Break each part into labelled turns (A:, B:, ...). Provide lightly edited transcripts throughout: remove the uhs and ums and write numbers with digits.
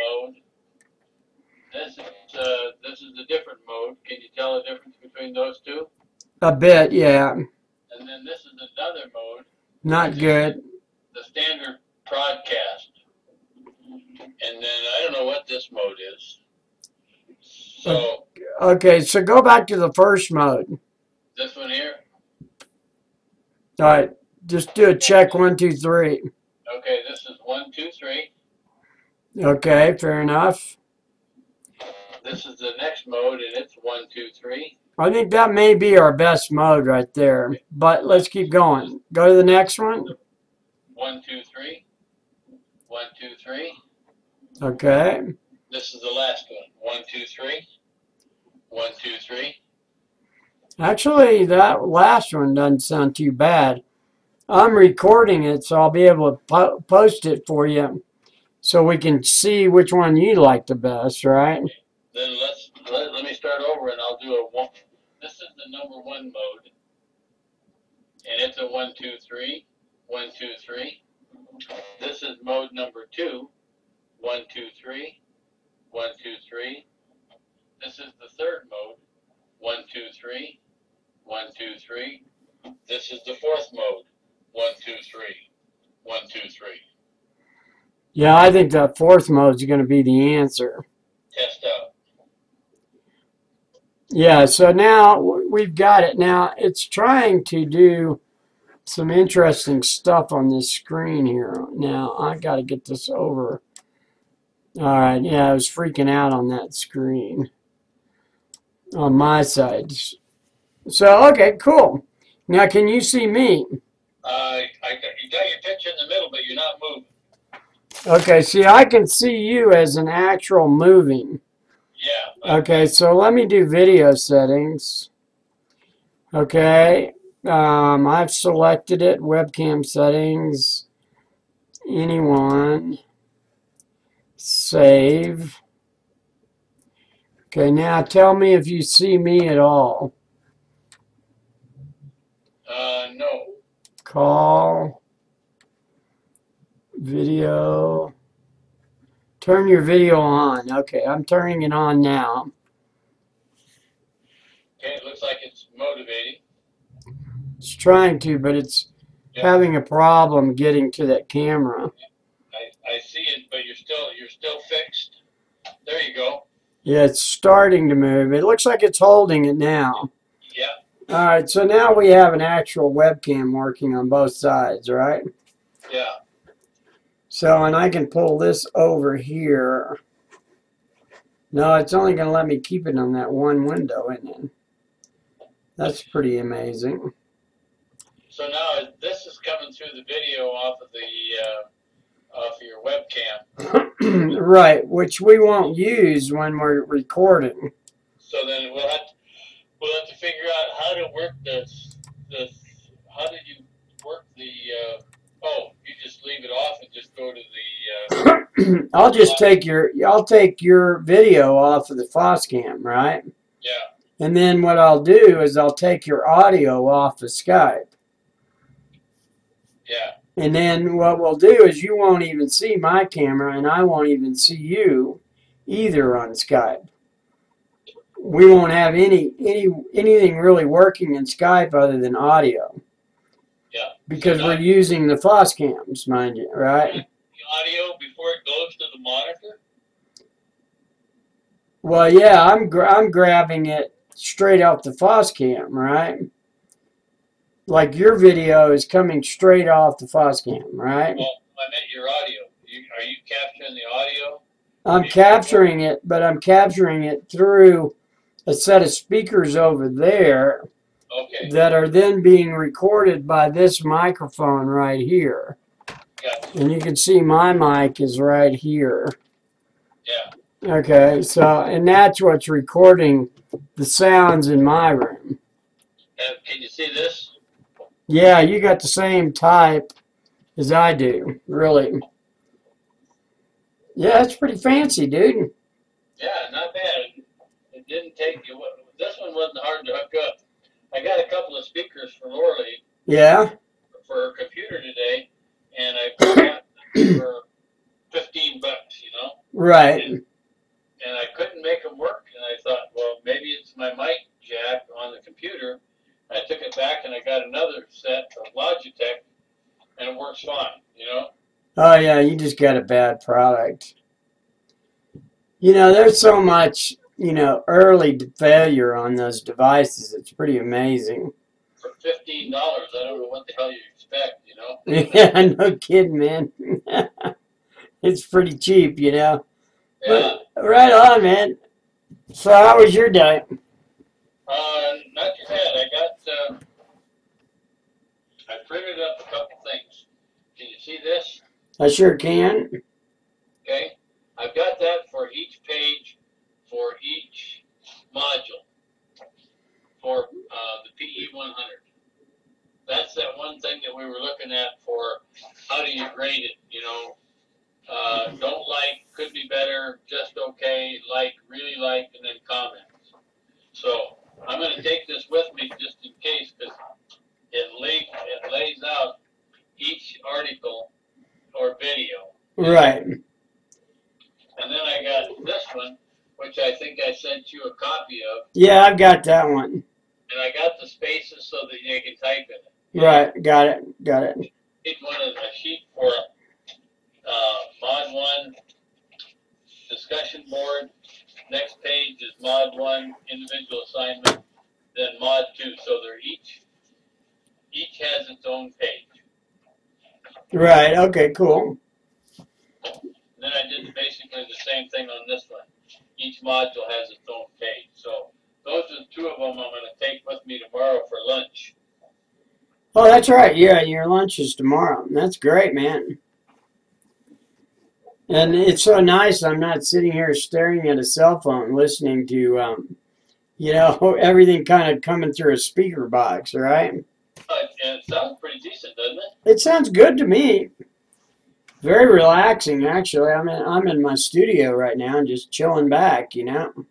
A: mode. This is a different mode. Can you tell the difference between those two?
B: A bit, yeah.
A: And then this is another mode.
B: Not good.
A: The standard broadcast. And then I don't know what this mode is. So
B: okay, so go back to the first mode.
A: This one here?
B: All right, just do a check 1, 2, 3.
A: Okay, this is 1, 2, 3.
B: Okay, fair enough.
A: This is the next mode, and it's 1, 2, 3.
B: I think that may be our best mode right there, but let's keep going. Go to the next one.
A: 1, 2, 3. 1, 2, 3.
B: Okay.
A: This is the last one. 1, 2, 3. 1, 2, 3.
B: Actually, that last one doesn't sound too bad. I'm recording it, so I'll be able to post it for you so we can see which one you like the best, right?
A: Then let me start over, and I'll do a 1. This is the number 1 mode, and it's a 1, 2, 3. 1, 2, 3. This is mode number 2. 1, 2, 3. 1, 2, 3. This is the third mode. 1, 2, 3. 1, 2, 3. This is the fourth mode. 1, 2, 3. 1, 2, 3.
B: Yeah, I think that fourth mode is going to be the answer.
A: Test out.
B: Yeah, so now we've got it. Now it's trying to do some interesting stuff on this screen here. Now I got to get this over. All right, yeah, I was freaking out on that screen on my side. So, okay, cool. Now, can you see me?
A: You got your picture in the middle, but you're not moving.
B: Okay, see, I can see you as an actual moving.
A: Yeah.
B: Okay, so let me do video settings. Okay, I've selected it, webcam settings, anyone, save. Okay, now tell me if you see me at all.
A: No.
B: Call, video, turn your video on. Okay, I'm turning it on now.
A: Okay, it looks like it's motivating.
B: It's trying to, but it's having a problem getting to that camera.
A: I see it, but you're still fixed. There you go.
B: Yeah, it's starting to move. It looks like it's holding it now.
A: Yeah.
B: All right, so now we have an actual webcam working on both sides, right?
A: Yeah.
B: So, and I can pull this over here. No, it's only going to let me keep it on that one window, isn't it? That's pretty amazing.
A: So now this is coming through the video off of your webcam.
B: Right, which we won't use when we're recording.
A: So then we'll have to figure out how to work how did you work the you just leave it off and just go to the
B: I'll take your video off of the Foscam, right?
A: Yeah.
B: And then what I'll do is I'll take your audio off of Skype.
A: Yeah.
B: And then what we'll do is you won't even see my camera and I won't even see you either on Skype. We won't have anything really working in Skype other than audio.
A: Yeah.
B: Because we're using the Foscams, mind you, right?
A: The audio before it goes to the monitor?
B: Well, yeah, I'm grabbing it straight off the Foscam, right? Like your video is coming straight off the Foscam, right?
A: Well, I meant your audio. Are you capturing the audio?
B: I'm capturing it, but I'm capturing it through a set of speakers over there.
A: Okay.
B: That are then being recorded by this microphone right here.
A: Gotcha.
B: And you can see my mic is right here.
A: Yeah.
B: Okay, so, and that's what's recording the sounds in my room.
A: Can you see this?
B: Yeah, you got the same type as I do, really. Yeah, it's pretty fancy, dude.
A: Yeah, not bad. It didn't take you. This one wasn't hard to hook up. I got a couple of speakers for Lorley.
B: Yeah.
A: For her computer today, and I bought them for $15, you know.
B: Right.
A: And I couldn't make them work. And I thought, well, maybe it's my mic jack on the computer. I took it back and I got another set of Logitech, and it works fine, you know?
B: Oh, yeah, you just got a bad product. You know, there's so much, you know, early failure on those devices. It's pretty amazing.
A: For $15, I don't know what the hell you expect, you know?
B: Yeah, no kidding, man. It's pretty cheap, you know.
A: Yeah.
B: But, right on, man. So how was your day?
A: Not too bad. I printed up a couple things. Can you see this?
B: I sure can.
A: Okay. I've got that for each page, for each module, for the PE 100. That's that one thing that we were looking at for how do you grade it, you know? Don't like, could be better, just okay, like, really like, and then comments. So I'm going to take this with me just in case, because it lays out each article or video.
B: Right.
A: And then I got this one, which I think I sent you a copy of.
B: Yeah, I've got that one.
A: And I got the spaces so that you can type in it.
B: Right. Got it. Got it.
A: Each one is a sheet for Mod 1 discussion board. Next page is Mod 1 individual assignment. Then Mod 2. So they're each has its own page.
B: Right. Okay, cool.
A: Then I did basically the same thing on this one. Each module has its own page. So those are two of them I'm going to take with me tomorrow for lunch.
B: Oh, that's right. Yeah, your lunch is tomorrow. That's great, man. And it's so nice I'm not sitting here staring at a cell phone listening to, you know, everything kind of coming through a speaker box, right?
A: And it sounds pretty decent, doesn't it?
B: It sounds good to me. Very relaxing, actually. I'm in my studio right now and just chilling back, you know.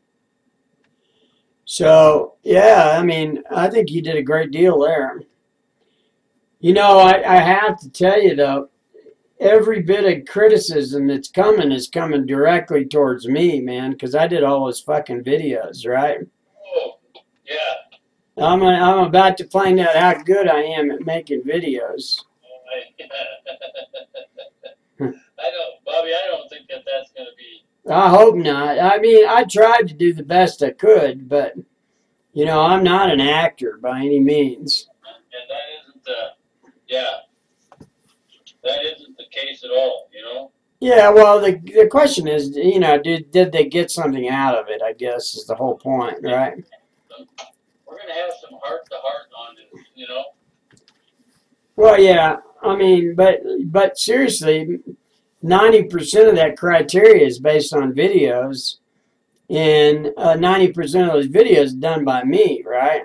B: So, yeah, I mean, I think you did a great deal there. You know, I have to tell you, though, every bit of criticism that's coming is coming directly towards me, man, because I did all those fucking videos, right?
A: Oh, yeah.
B: I'm about to find out how good I am at making videos.
A: I don't, Bobby, I don't think that's going to be.
B: I hope not. I mean, I tried to do the best I could, but, you know, I'm not an actor by any means.
A: And that isn't the case at all, you know?
B: Yeah, well, the question is, you know, did they get something out of it, I guess, is the whole point, right?
A: We're going to have some heart-to-heart on this, you know?
B: Well, yeah, I mean, but seriously, 90% of that criteria is based on videos, and 90% of those videos done by me, right?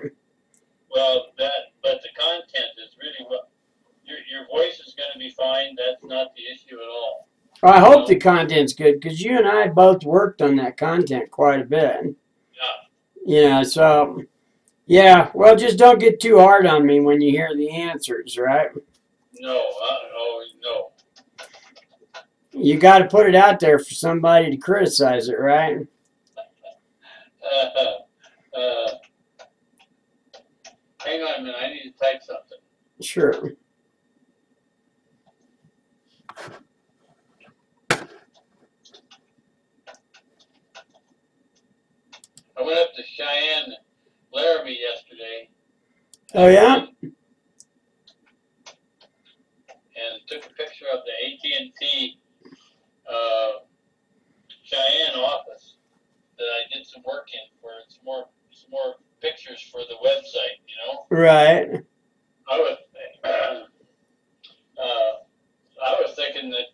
A: Well, but the content is really what your voice is going to be fine. That's not the issue at all.
B: I hope the content's good because you and I both worked on that content quite a bit.
A: Yeah.
B: You know, so yeah. Well, just don't get too hard on me when you hear the answers, right?
A: No. No.
B: You got to put it out there for somebody to criticize it, right?
A: Hang on a minute. I need to type something.
B: Sure.
A: I went up to Cheyenne, Laramie yesterday.
B: Oh, yeah?
A: And took a picture of the AT&T Cheyenne office that I did some work in for some more pictures for the website, you know?
B: Right.
A: I was thinking that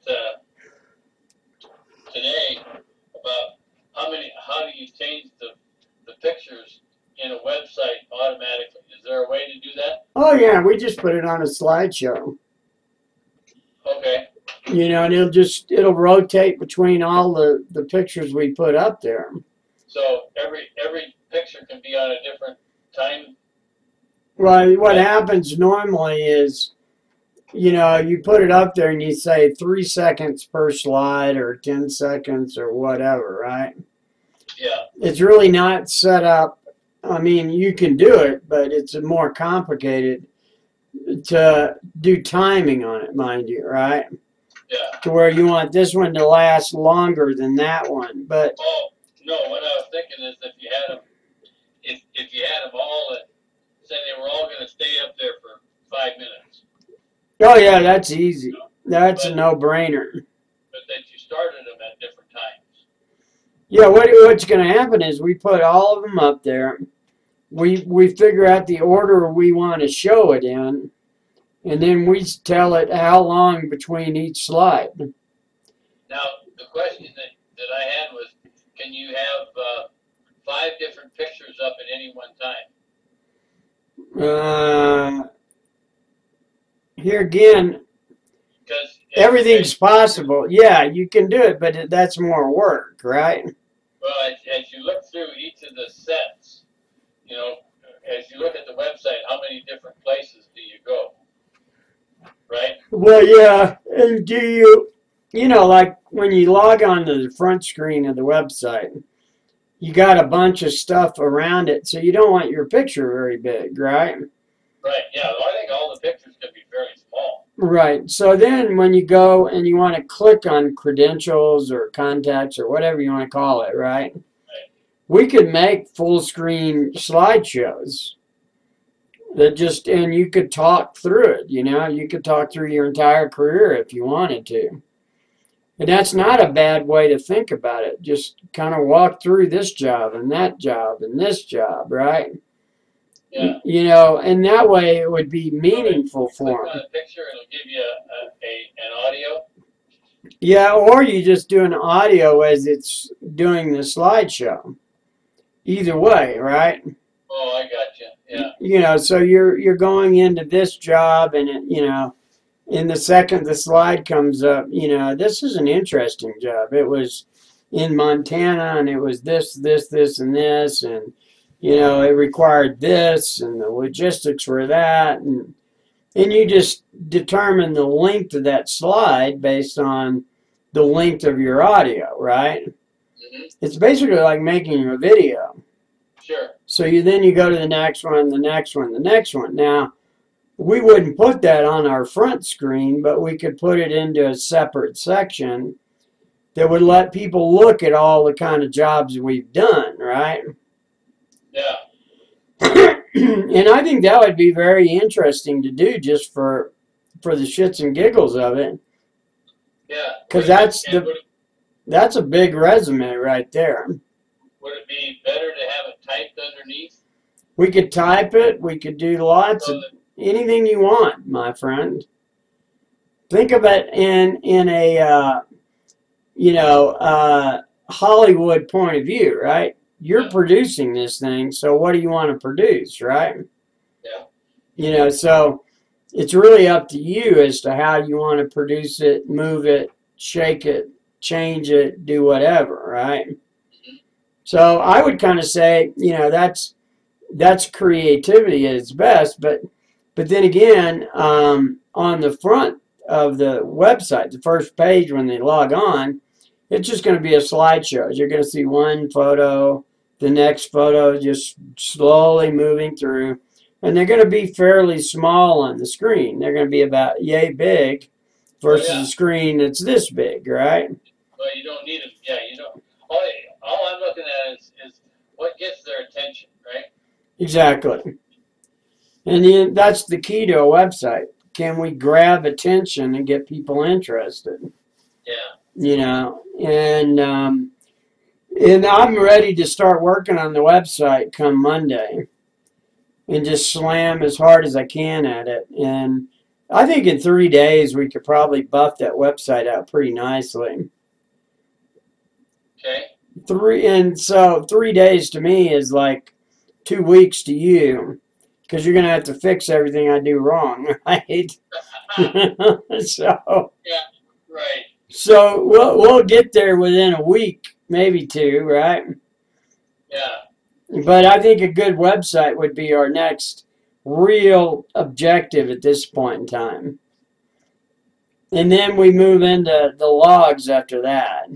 A: today about how do you change the pictures in a website automatically? Is there a way to do that?
B: Oh, yeah, we just put it on a slideshow.
A: Okay.
B: You know, and it'll rotate between all the pictures we put up there.
A: So every picture can be on a different time?
B: Well, what happens normally is you know, you put it up there and you say 3 seconds per slide or 10 seconds or whatever, right?
A: Yeah.
B: It's really not set up. I mean, you can do it, but it's more complicated to do timing on it, mind you, right?
A: Yeah.
B: To where you want this one to last longer than that one. But
A: oh no, what I was thinking is if you had them, if you had them all that said they were all going to stay up there for 5 minutes.
B: oh yeah, that's easy.
A: You know,
B: That's
A: but,
B: a no-brainer.
A: but that you started them at different times.
B: Yeah, what's going to happen is we put all of them up there. We figure out the order we want to show it in, and then we tell it how long between each slide.
A: Now, the question that I had was, can you have 5 different pictures up at any one time?
B: Here again,
A: Because
B: everything's possible. Yeah, you can do it, but that's more work, right?
A: well, as you look through each of the sets, you know, as you look at the website, how many different places do you go? Right?
B: Well, yeah, and you know, like when you log on to the front screen of the website, you got a bunch of stuff around it, so you don't want your picture very big, right?
A: Right, yeah. Well, I think all the pictures can be very small.
B: Right. So then when you go and you want to click on credentials or contacts or whatever you want to call it, right? We could make full screen slideshows that just, and you could talk through it, you know, you could talk through your entire career if you wanted to. And that's not a bad way to think about it. Just kind of walk through this job and that job and this job, right?
A: Yeah.
B: You know, and that way it would be meaningful for
A: Click
B: them.
A: on a picture, it'll give you an audio.
B: Yeah, or you just do an audio as it's doing the slideshow. Either way, right?
A: Oh, I got you. Yeah.
B: You know, so you're going into this job, and it, you know, in the second the slide comes up, you know, this is an interesting job. It was in Montana, and it was this, and this, and you know, it required this, and the logistics were that, and you just determine the length of that slide based on the length of your audio, right?
A: Mm-hmm.
B: It's basically like making a video.
A: Sure.
B: So then you go to the next one, the next one, the next one. Now, we wouldn't put that on our front screen, but we could put it into a separate section that would let people look at all the kind of jobs we've done, right?
A: Yeah.
B: And I think that would be very interesting to do just for the shits and giggles of it.
A: Yeah.
B: Because that's a big resume right there.
A: Would it be better to have it typed underneath?
B: We could type it. We could do lots of anything you want, my friend. Think of it in a you know, Hollywood point of view, right? You're producing this thing, so what do you want to produce, right?
A: Yeah.
B: You know, so it's really up to you as to how you want to produce it, move it, shake it, change it, do whatever, right?
A: Mm-hmm.
B: So I would kind of say, you know, that's creativity at its best, but then again, on the front of the website, the first page when they log on, it's just going to be a slideshow. You're going to see one photo, the next photo, just slowly moving through. And they're going to be fairly small on the screen. They're going to be about yay big versus a screen that's this big, right?
A: Well, you don't need it. Yeah, you don't. All I'm looking at is what gets their attention, right?
B: Exactly. And then that's the key to a website. Can we grab attention and get people interested?
A: Yeah.
B: You know, and I'm ready to start working on the website come Monday and just slam as hard as I can at it. And I think in 3 days we could probably buff that website out pretty nicely.
A: Okay.
B: 3 days to me is like 2 weeks to you, because you're going to have to fix everything I do wrong, right? So
A: yeah, right.
B: So we'll get there within a week, maybe 2, right?
A: Yeah.
B: But I think a good website would be our next real objective at this point in time. And then we move into the logs after that.